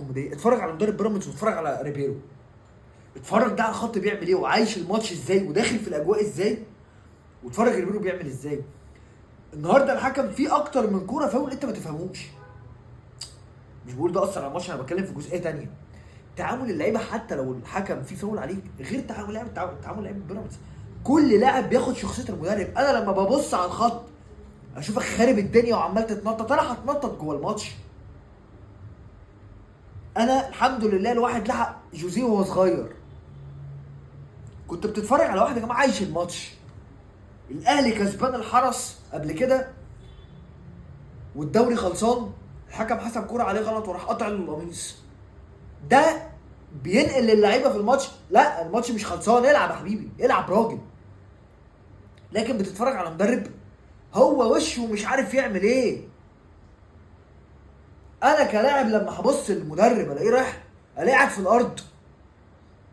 الكوميديه. اتفرج على مدرب بيراميدز واتفرج على ريبيرو، اتفرج ده على الخط بيعمل ايه وعايش الماتش ازاي وداخل في الاجواء ازاي، واتفرج ريبيرو بيعمل ازاي. النهارده الحكم فيه اكتر من كوره فاول انت ما تفهموش. مش بقول ده اثر على الماتش، انا بتكلم في جزئيه ثانيه. تعامل اللعيبه حتى لو الحكم فيه فاول عليك غير تعامل لعيبه بيراميدز. كل لاعب بياخد شخصيه المدرب. انا لما ببص على الخط اشوفك خارب الدنيا وعمال تتنطط، انا هتنطط جوه الماتش. انا الحمد لله الواحد لحق جوزيه وهو صغير. كنت بتتفرج على واحد يا جماعه عايش الماتش. الاهلي كسبان الحرس قبل كده والدوري خلصان، الحكم حسب كوره عليه غلط وراح قطع له القميص. ده بينقل للعيبه في الماتش، لا الماتش مش خلصان، العب يا حبيبي، العب راجل. لكن بتتفرج على مدرب هو وشه مش عارف يعمل ايه. انا كلاعب لما هبص للمدرب الاقيه رايح الاقيه قاعد في الارض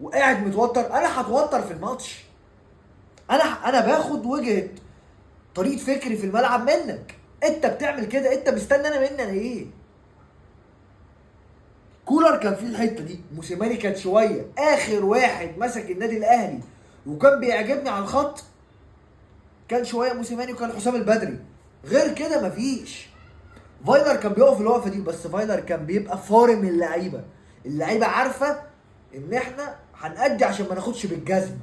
وقاعد متوتر، انا هتوتر في الماتش. انا باخد وجهه طريقه فكري في الملعب منك. انت بتعمل كده، انت مستني انا مني انا ايه؟ كولر كان في الحته دي، موسيماني كان شويه اخر واحد مسك النادي الاهلي وكان بيعجبني على الخط. كان شويه موسيماني وكان حسام البدري، غير كده مفيش. فايلر كان بيقف الوقفه دي، بس فايلر كان بيبقى فارم اللعيبه. اللعيبه عارفه ان احنا هنأدي عشان ما ناخدش بالجزم.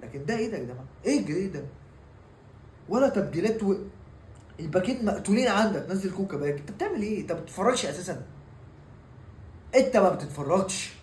لكن ده ايه ده يا جماعه؟ ايه ده؟ ولا تبديلات الباكين مقتولين عندك، نزل كوكا باك. انت بتعمل ايه؟ انت ما بتتفرجش اساسا. انت ما بتتفرجش.